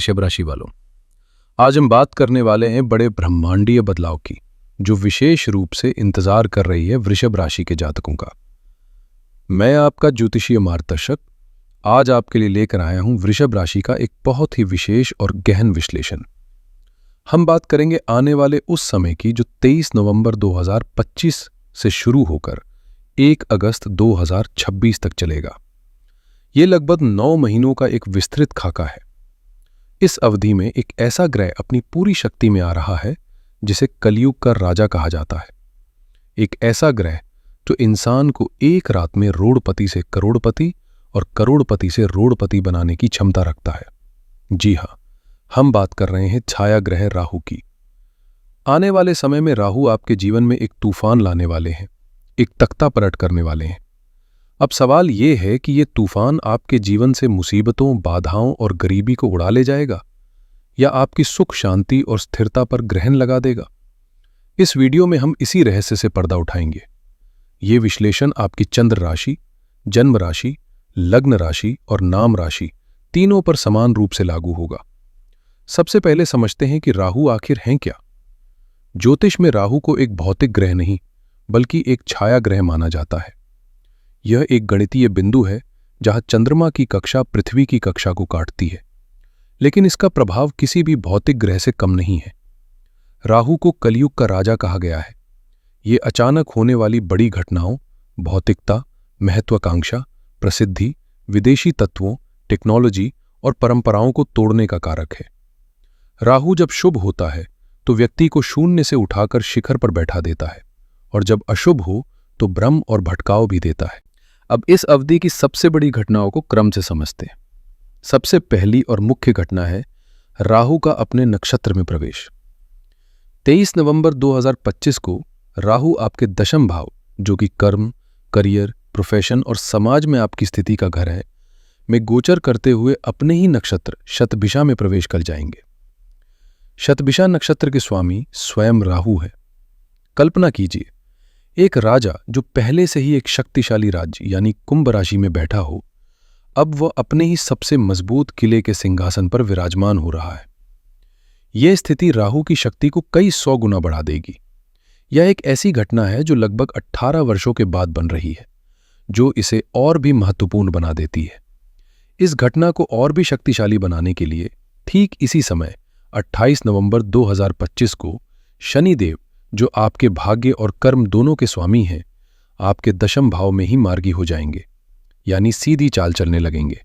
वृषभ राशि वालों, आज हम बात करने वाले हैं बड़े ब्रह्मांडीय बदलाव की, जो विशेष रूप से इंतजार कर रही है वृषभ राशि के जातकों का। मैं आपका ज्योतिषीय मार्गदर्शक आज आपके लिए लेकर आया हूं वृषभ राशि का एक बहुत ही विशेष और गहन विश्लेषण। हम बात करेंगे आने वाले उस समय की जो 23 नवंबर 2025 से शुरू होकर 1 अगस्त 2026 तक चलेगा। ये लगभग 9 महीनों का एक विस्तृत खाका है। इस अवधि में एक ऐसा ग्रह अपनी पूरी शक्ति में आ रहा है जिसे कलयुग का राजा कहा जाता है। एक ऐसा ग्रह जो इंसान को एक रात में रोड़पति से करोड़पति और करोड़पति से रोड़पति बनाने की क्षमता रखता है। जी हां, हम बात कर रहे हैं छाया ग्रह राहु की। आने वाले समय में राहु आपके जीवन में एक तूफान लाने वाले हैं, एक तख्ता पलट करने वाले हैं। अब सवाल ये है कि ये तूफान आपके जीवन से मुसीबतों, बाधाओं और गरीबी को उड़ा ले जाएगा या आपकी सुख, शांति और स्थिरता पर ग्रहण लगा देगा। इस वीडियो में हम इसी रहस्य से पर्दा उठाएंगे। ये विश्लेषण आपकी चंद्र राशि, जन्म राशि, लग्न राशि और नाम राशि तीनों पर समान रूप से लागू होगा। सबसे पहले समझते हैं कि राहु आखिर हैं क्या। ज्योतिष में राहु को एक भौतिक ग्रह नहीं बल्कि एक छाया ग्रह माना जाता है। यह एक गणितीय बिंदु है जहां चंद्रमा की कक्षा पृथ्वी की कक्षा को काटती है, लेकिन इसका प्रभाव किसी भी भौतिक ग्रह से कम नहीं है। राहु को कलयुग का राजा कहा गया है। ये अचानक होने वाली बड़ी घटनाओं, भौतिकता, महत्वाकांक्षा, प्रसिद्धि, विदेशी तत्वों, टेक्नोलॉजी और परंपराओं को तोड़ने का कारक है। राहु जब शुभ होता है तो व्यक्ति को शून्य से उठाकर शिखर पर बैठा देता है, और जब अशुभ हो तो भ्रम और भटकाव भी देता है। अब इस अवधि की सबसे बड़ी घटनाओं को क्रम से समझते हैं। सबसे पहली और मुख्य घटना है राहु का अपने नक्षत्र में प्रवेश। 23 नवंबर 2025 को राहु आपके दशम भाव, जो कि कर्म, करियर, प्रोफेशन और समाज में आपकी स्थिति का घर है, में गोचर करते हुए अपने ही नक्षत्र शतभिषा में प्रवेश कर जाएंगे। शतभिषा नक्षत्र के स्वामी स्वयं राहु है। कल्पना कीजिए, एक राजा जो पहले से ही एक शक्तिशाली राज्य यानी कुंभ राशि में बैठा हो, अब वह अपने ही सबसे मजबूत किले के सिंहासन पर विराजमान हो रहा है। यह स्थिति राहु की शक्ति को कई 100 गुना बढ़ा देगी। यह एक ऐसी घटना है जो लगभग 18 वर्षों के बाद बन रही है, जो इसे और भी महत्वपूर्ण बना देती है। इस घटना को और भी शक्तिशाली बनाने के लिए ठीक इसी समय 28 नवंबर 2025 को शनिदेव, जो आपके भाग्य और कर्म दोनों के स्वामी हैं, आपके दशम भाव में ही मार्गी हो जाएंगे, यानी सीधी चाल चलने लगेंगे।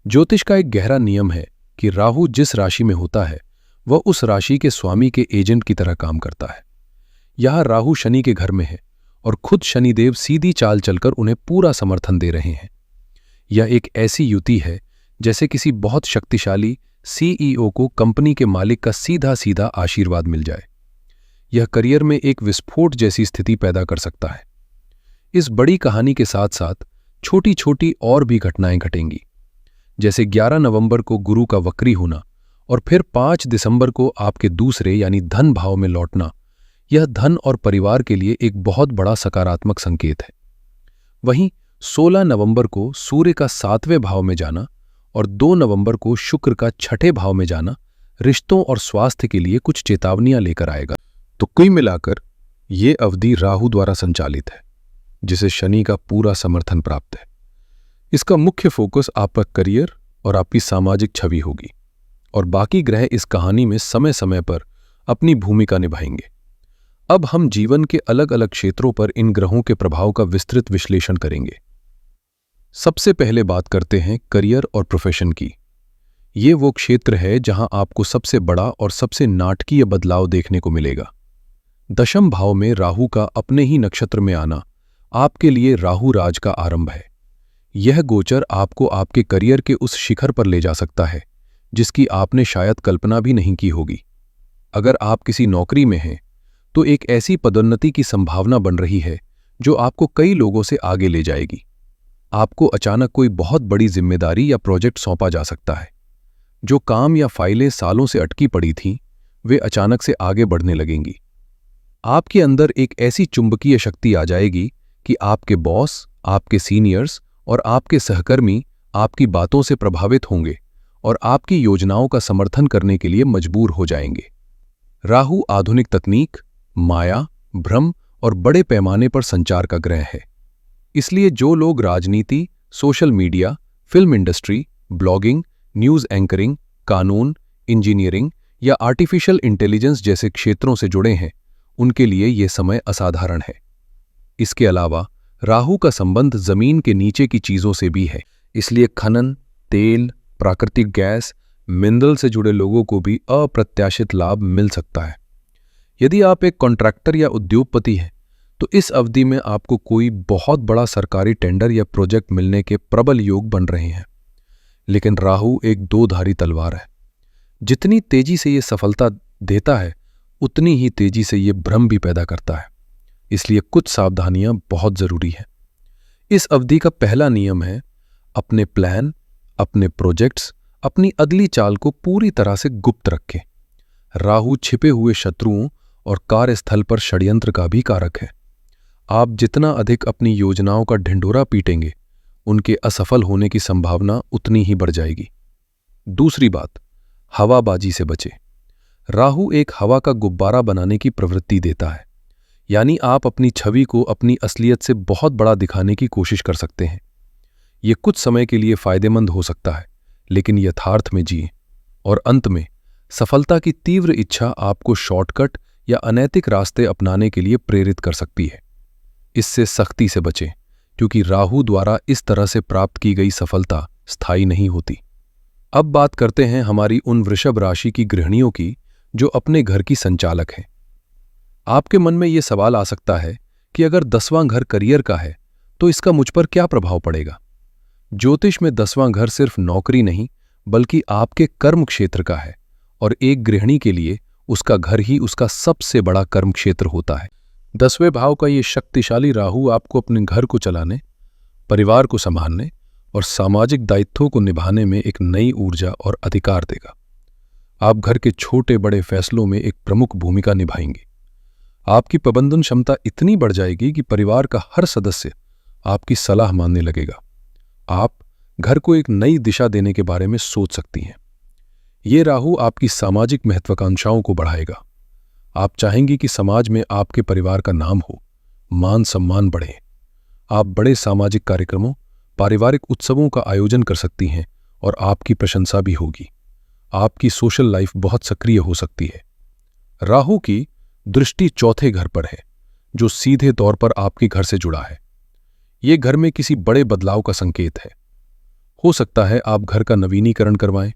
ज्योतिष का एक गहरा नियम है कि राहु जिस राशि में होता है वह उस राशि के स्वामी के एजेंट की तरह काम करता है। यहां राहु शनि के घर में है और खुद शनिदेव सीधी चाल चलकर उन्हें पूरा समर्थन दे रहे हैं। यह एक ऐसी युति है जैसे किसी बहुत शक्तिशाली सीईओ को कंपनी के मालिक का सीधा सीधा आशीर्वाद मिल जाए। यह करियर में एक विस्फोट जैसी स्थिति पैदा कर सकता है। इस बड़ी कहानी के साथ साथ छोटी छोटी और भी घटनाएं घटेंगी, जैसे 11 नवंबर को गुरु का वक्री होना और फिर 5 दिसंबर को आपके दूसरे यानी धन भाव में लौटना। यह धन और परिवार के लिए एक बहुत बड़ा सकारात्मक संकेत है। वहीं 16 नवंबर को सूर्य का 7वें भाव में जाना और 2 नवंबर को शुक्र का 6ठे भाव में जाना रिश्तों और स्वास्थ्य के लिए कुछ चेतावनियां लेकर आएगा। तो कुल मिलाकर ये अवधि राहु द्वारा संचालित है, जिसे शनि का पूरा समर्थन प्राप्त है। इसका मुख्य फोकस आपका करियर और आपकी सामाजिक छवि होगी, और बाकी ग्रह इस कहानी में समय समय पर अपनी भूमिका निभाएंगे। अब हम जीवन के अलग अलग क्षेत्रों पर इन ग्रहों के प्रभाव का विस्तृत विश्लेषण करेंगे। सबसे पहले बात करते हैं करियर और प्रोफेशन की। ये वो क्षेत्र है जहां आपको सबसे बड़ा और सबसे नाटकीय बदलाव देखने को मिलेगा। दशम भाव में राहु का अपने ही नक्षत्र में आना आपके लिए राहु राज का आरंभ है। यह गोचर आपको आपके करियर के उस शिखर पर ले जा सकता है जिसकी आपने शायद कल्पना भी नहीं की होगी। अगर आप किसी नौकरी में हैं तो एक ऐसी पदोन्नति की संभावना बन रही है जो आपको कई लोगों से आगे ले जाएगी। आपको अचानक कोई बहुत बड़ी जिम्मेदारी या प्रोजेक्ट सौंपा जा सकता है। जो काम या फाइलें सालों से अटकी पड़ी थीं, वे अचानक से आगे बढ़ने लगेंगी। आपके अंदर एक ऐसी चुंबकीय शक्ति आ जाएगी कि आपके बॉस, आपके सीनियर्स और आपके सहकर्मी आपकी बातों से प्रभावित होंगे और आपकी योजनाओं का समर्थन करने के लिए मजबूर हो जाएंगे। राहु आधुनिक तकनीक, माया, भ्रम और बड़े पैमाने पर संचार का ग्रह है। इसलिए जो लोग राजनीति, social media, film industry, blogging, news anchoring, कानून, इंजीनियरिंग या आर्टिफिशियल इंटेलिजेंस जैसे क्षेत्रों से जुड़े हैं, उनके लिए यह समय असाधारण है। इसके अलावा राहु का संबंध जमीन के नीचे की चीजों से भी है, इसलिए खनन, तेल, प्राकृतिक गैस, मिनरल से जुड़े लोगों को भी अप्रत्याशित लाभ मिल सकता है। यदि आप एक कॉन्ट्रैक्टर या उद्योगपति हैं, तो इस अवधि में आपको कोई बहुत बड़ा सरकारी टेंडर या प्रोजेक्ट मिलने के प्रबल योग बन रहे हैं। लेकिन राहु एक दो-धारी तलवार है। जितनी तेजी से ये सफलता देता है, उतनी ही तेजी से ये भ्रम भी पैदा करता है। इसलिए कुछ सावधानियां बहुत जरूरी हैं। इस अवधि का पहला नियम है, अपने प्लान, अपने प्रोजेक्ट्स, अपनी अगली चाल को पूरी तरह से गुप्त रखें। राहु छिपे हुए शत्रुओं और कार्यस्थल पर षड्यंत्र का भी कारक है। आप जितना अधिक अपनी योजनाओं का ढिंढोरा पीटेंगे, उनके असफल होने की संभावना उतनी ही बढ़ जाएगी। दूसरी बात, हवाबाजी से बचें। राहु एक हवा का गुब्बारा बनाने की प्रवृत्ति देता है, यानी आप अपनी छवि को अपनी असलियत से बहुत बड़ा दिखाने की कोशिश कर सकते हैं। ये कुछ समय के लिए फायदेमंद हो सकता है, लेकिन यथार्थ में जिए और अंत में सफलता की तीव्र इच्छा आपको शॉर्टकट या अनैतिक रास्ते अपनाने के लिए प्रेरित कर सकती है। इससे सख्ती से बचें, क्योंकि राहु द्वारा इस तरह से प्राप्त की गई सफलता स्थायी नहीं होती। अब बात करते हैं हमारी उन वृषभ राशि की गृहिणियों की जो अपने घर की संचालक हैं। आपके मन में यह सवाल आ सकता है कि अगर 10वां घर करियर का है, तो इसका मुझ पर क्या प्रभाव पड़ेगा? ज्योतिष में 10वां घर सिर्फ नौकरी नहीं, बल्कि आपके कर्म क्षेत्र का है, और एक गृहिणी के लिए उसका घर ही उसका सबसे बड़ा कर्म क्षेत्र होता है। 10वें भाव का ये शक्तिशाली राहु आपको अपने घर को चलाने, परिवार को संभालने और सामाजिक दायित्वों को निभाने में एक नई ऊर्जा और अधिकार देगा। आप घर के छोटे बड़े फैसलों में एक प्रमुख भूमिका निभाएंगे। आपकी प्रबंधन क्षमता इतनी बढ़ जाएगी कि परिवार का हर सदस्य आपकी सलाह मानने लगेगा। आप घर को एक नई दिशा देने के बारे में सोच सकती हैं। ये राहु आपकी सामाजिक महत्वाकांक्षाओं को बढ़ाएगा। आप चाहेंगी कि समाज में आपके परिवार का नाम हो, मान सम्मान बढ़े। आप बड़े सामाजिक कार्यक्रमों, पारिवारिक उत्सवों का आयोजन कर सकती हैं और आपकी प्रशंसा भी होगी। आपकी सोशल लाइफ बहुत सक्रिय हो सकती है। राहु की दृष्टि चौथे घर पर है, जो सीधे तौर पर आपके घर से जुड़ा है। ये घर में किसी बड़े बदलाव का संकेत है। हो सकता है आप घर का नवीनीकरण करवाएं,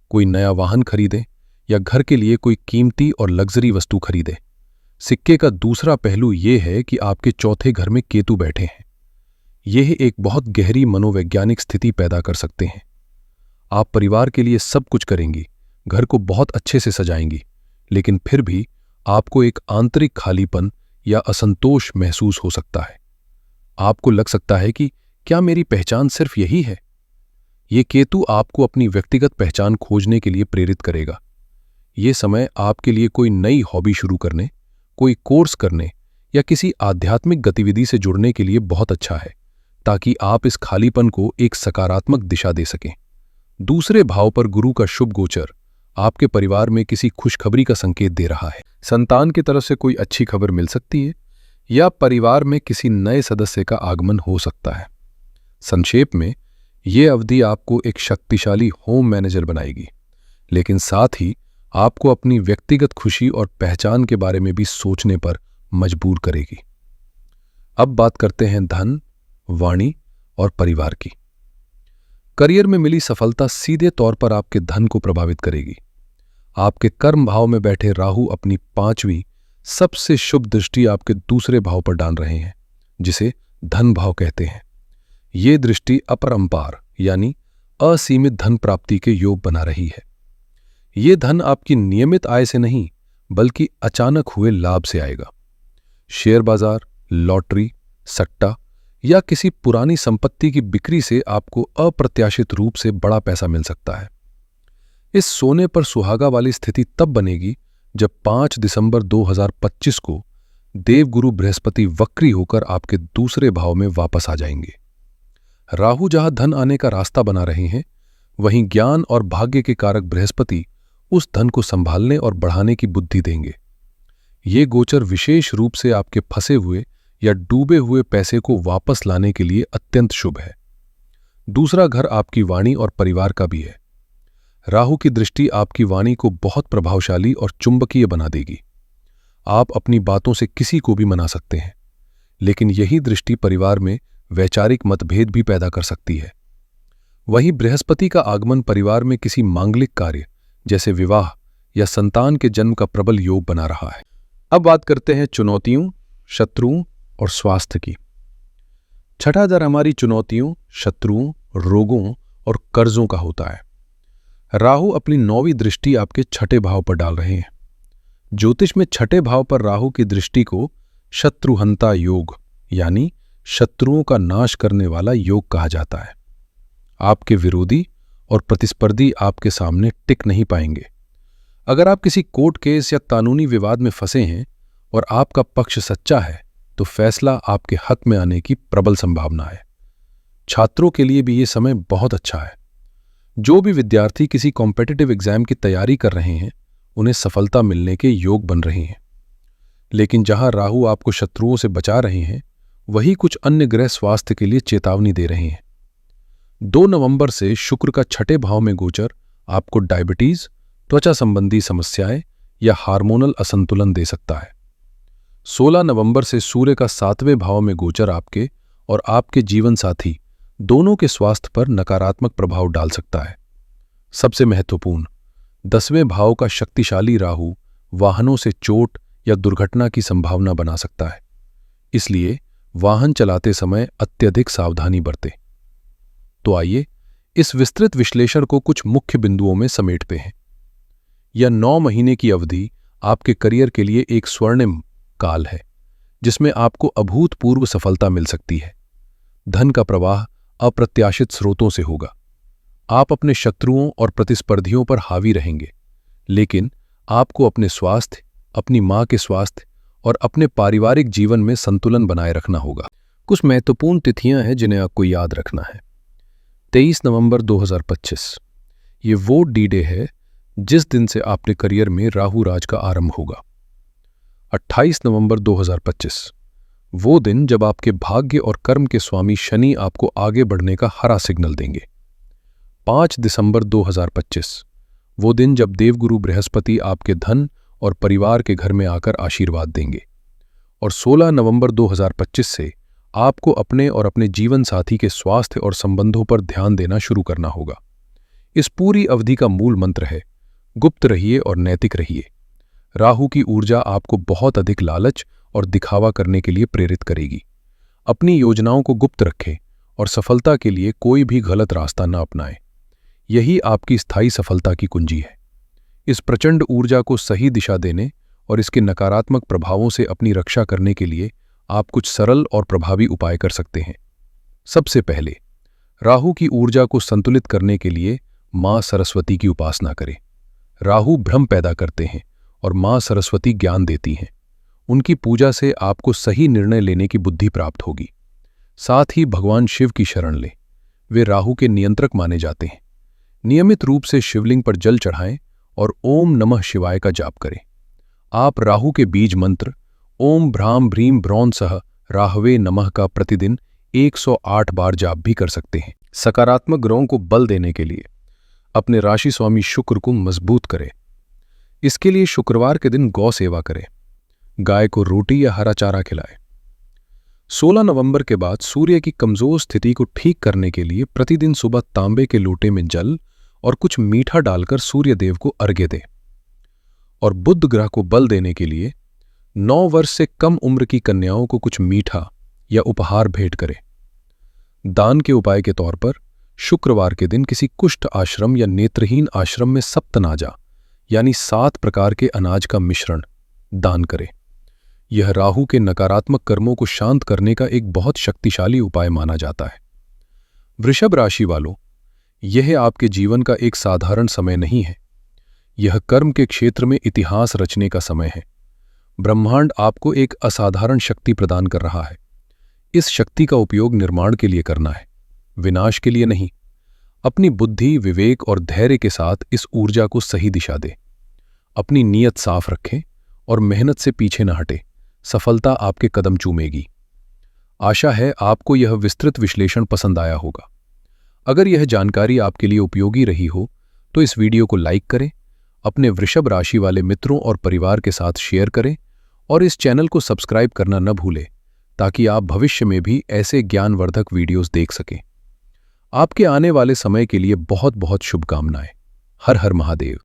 कोई नया वाहन खरीदें या घर के लिए कोई कीमती और लग्जरी वस्तु खरीदें। सिक्के का दूसरा पहलू यह है कि आपके चौथे घर में केतु बैठे हैं। यह एक बहुत गहरी मनोवैज्ञानिक स्थिति पैदा कर सकते हैं। आप परिवार के लिए सब कुछ करेंगी, घर को बहुत अच्छे से सजाएंगी, लेकिन फिर भी आपको एक आंतरिक खालीपन या असंतोष महसूस हो सकता है। आपको लग सकता है कि क्या मेरी पहचान सिर्फ यही है? ये केतु आपको अपनी व्यक्तिगत पहचान खोजने के लिए प्रेरित करेगा। ये समय आपके लिए कोई नई हॉबी शुरू करने, कोई कोर्स करने या किसी आध्यात्मिक गतिविधि से जुड़ने के लिए बहुत अच्छा है, ताकि आप इस खालीपन को एक सकारात्मक दिशा दे सकें। दूसरे भाव पर गुरु का शुभ गोचर आपके परिवार में किसी खुशखबरी का संकेत दे रहा है। संतान की तरफ से कोई अच्छी खबर मिल सकती है या परिवार में किसी नए सदस्य का आगमन हो सकता है। संक्षेप में, ये अवधि आपको एक शक्तिशाली होम मैनेजर बनाएगी, लेकिन साथ ही आपको अपनी व्यक्तिगत खुशी और पहचान के बारे में भी सोचने पर मजबूर करेगी। अब बात करते हैं धन, वाणी और परिवार की। करियर में मिली सफलता सीधे तौर पर आपके धन को प्रभावित करेगी। आपके कर्म भाव में बैठे राहु अपनी 5वीं सबसे शुभ दृष्टि आपके दूसरे भाव पर डाल रहे हैं, जिसे धन भाव कहते हैं। ये दृष्टि अपरंपार यानी असीमित धन प्राप्ति के योग बना रही है। ये धन आपकी नियमित आय से नहीं, बल्कि अचानक हुए लाभ से आएगा। शेयर बाजार, लॉटरी, सट्टा या किसी पुरानी संपत्ति की बिक्री से आपको अप्रत्याशित रूप से बड़ा पैसा मिल सकता है। इस सोने पर सुहागा वाली स्थिति तब बनेगी जब 5 दिसंबर 2025 को देवगुरु बृहस्पति वक्री होकर आपके दूसरे भाव में वापस आ जाएंगे। राहु जहां धन आने का रास्ता बना रहे हैं, वहीं ज्ञान और भाग्य के कारक बृहस्पति उस धन को संभालने और बढ़ाने की बुद्धि देंगे। ये गोचर विशेष रूप से आपके फंसे हुए या डूबे हुए पैसे को वापस लाने के लिए अत्यंत शुभ है। दूसरा घर आपकी वाणी और परिवार का भी है। राहु की दृष्टि आपकी वाणी को बहुत प्रभावशाली और चुंबकीय बना देगी। आप अपनी बातों से किसी को भी मना सकते हैं, लेकिन यही दृष्टि परिवार में वैचारिक मतभेद भी पैदा कर सकती है। वहीं बृहस्पति का आगमन परिवार में किसी मांगलिक कार्य जैसे विवाह या संतान के जन्म का प्रबल योग बना रहा है। अब बात करते हैं चुनौतियों, शत्रुओं और स्वास्थ्य की। छठा दर हमारी चुनौतियों, शत्रुओं, रोगों और कर्जों का होता है। राहु अपनी 9वीं दृष्टि आपके छठे भाव पर डाल रहे हैं। ज्योतिष में छठे भाव पर राहु की दृष्टि को शत्रुहंता योग यानी शत्रुओं का नाश करने वाला योग कहा जाता है। आपके विरोधी और प्रतिस्पर्धी आपके सामने टिक नहीं पाएंगे। अगर आप किसी कोर्ट केस या कानूनी विवाद में फंसे हैं और आपका पक्ष सच्चा है तो फैसला आपके हक में आने की प्रबल संभावना है। छात्रों के लिए भी ये समय बहुत अच्छा है। जो भी विद्यार्थी किसी कॉम्पिटिटिव एग्जाम की तैयारी कर रहे हैं उन्हें सफलता मिलने के योग बन रहे हैं। लेकिन जहां राहु आपको शत्रुओं से बचा रहे हैं, वही कुछ अन्य ग्रह स्वास्थ्य के लिए चेतावनी दे रहे हैं। 2 नवंबर से शुक्र का छठे भाव में गोचर आपको डायबिटीज, त्वचा संबंधी समस्याएं या हार्मोनल असंतुलन दे सकता है। 16 नवंबर से सूर्य का 7वें भाव में गोचर आपके और आपके जीवन साथी दोनों के स्वास्थ्य पर नकारात्मक प्रभाव डाल सकता है। सबसे महत्वपूर्ण, 10वें भाव का शक्तिशाली राहु वाहनों से चोट या दुर्घटना की संभावना बना सकता है। इसलिए वाहन चलाते समय अत्यधिक सावधानी बरतें। तो आइए इस विस्तृत विश्लेषण को कुछ मुख्य बिंदुओं में समेटते हैं। यह 9 महीने की अवधि आपके करियर के लिए एक स्वर्णिम काल है, जिसमें आपको अभूतपूर्व सफलता मिल सकती है। धन का प्रवाह अप्रत्याशित स्रोतों से होगा। आप अपने शत्रुओं और प्रतिस्पर्धियों पर हावी रहेंगे, लेकिन आपको अपने स्वास्थ्य, अपनी मां के स्वास्थ्य और अपने पारिवारिक जीवन में संतुलन बनाए रखना होगा। कुछ महत्वपूर्ण तिथियां हैं जिन्हें आपको याद रखना है। 23 नवंबर 2025 ये वो डी-डे है जिस दिन से आपके करियर में राहु राज का आरंभ होगा। 28 नवंबर 2025 वो दिन जब आपके भाग्य और कर्म के स्वामी शनि आपको आगे बढ़ने का हरा सिग्नल देंगे। 5 दिसंबर 2025 वो दिन जब देवगुरु बृहस्पति आपके धन और परिवार के घर में आकर आशीर्वाद देंगे। और 16 नवंबर 2025 से आपको अपने और अपने जीवन साथी के स्वास्थ्य और संबंधों पर ध्यान देना शुरू करना होगा। इस पूरी अवधि का मूल मंत्र है, गुप्त रहिए और नैतिक रहिए। राहु की ऊर्जा आपको बहुत अधिक लालच और दिखावा करने के लिए प्रेरित करेगी। अपनी योजनाओं को गुप्त रखें और सफलता के लिए कोई भी गलत रास्ता न अपनाएं। यही आपकी स्थायी सफलता की कुंजी है। इस प्रचंड ऊर्जा को सही दिशा देने और इसके नकारात्मक प्रभावों से अपनी रक्षा करने के लिए आप कुछ सरल और प्रभावी उपाय कर सकते हैं। सबसे पहले, राहु की ऊर्जा को संतुलित करने के लिए मां सरस्वती की उपासना करें। राहु भ्रम पैदा करते हैं और मां सरस्वती ज्ञान देती हैं। उनकी पूजा से आपको सही निर्णय लेने की बुद्धि प्राप्त होगी। साथ ही भगवान शिव की शरण लें। वे राहु के नियंत्रक माने जाते हैं। नियमित रूप से शिवलिंग पर जल चढ़ाएं और ओम नमः शिवाय का जाप करें। आप राहु के बीज मंत्र ओम भ्राम भ्रीम ब्रौन सह राहवे नमः का प्रतिदिन 108 बार जाप भी कर सकते हैं। सकारात्मक ग्रहों को बल देने के लिए अपने राशि स्वामी शुक्र को मजबूत करें। इसके लिए शुक्रवार के दिन गौ सेवा करें। गाय को रोटी या हरा चारा खिलाएं। 16 नवंबर के बाद सूर्य की कमजोर स्थिति को ठीक करने के लिए प्रतिदिन सुबह तांबे के लोटे में जल और कुछ मीठा डालकर सूर्य देव को अर्घ्य दें। और बुध ग्रह को बल देने के लिए 9 वर्ष से कम उम्र की कन्याओं को कुछ मीठा या उपहार भेंट करें। दान के उपाय के तौर पर शुक्रवार के दिन किसी कुष्ठ आश्रम या नेत्रहीन आश्रम में सप्तनाजा यानी 7 प्रकार के अनाज का मिश्रण दान करें। यह राहु के नकारात्मक कर्मों को शांत करने का एक बहुत शक्तिशाली उपाय माना जाता है। वृषभ राशि वालों, यह आपके जीवन का एक साधारण समय नहीं है। यह कर्म के क्षेत्र में इतिहास रचने का समय है। ब्रह्मांड आपको एक असाधारण शक्ति प्रदान कर रहा है। इस शक्ति का उपयोग निर्माण के लिए करना है, विनाश के लिए नहीं। अपनी बुद्धि, विवेक और धैर्य के साथ इस ऊर्जा को सही दिशा दें। अपनी नीयत साफ रखें और मेहनत से पीछे न हटें। सफलता आपके कदम चूमेगी। आशा है आपको यह विस्तृत विश्लेषण पसंद आया होगा। अगर यह जानकारी आपके लिए उपयोगी रही हो तो इस वीडियो को लाइक करें, अपने वृषभ राशि वाले मित्रों और परिवार के साथ शेयर करें और इस चैनल को सब्सक्राइब करना न भूलें ताकि आप भविष्य में भी ऐसे ज्ञानवर्धक वीडियोस देख सकें। आपके आने वाले समय के लिए बहुत बहुत शुभकामनाएं। हर हर महादेव।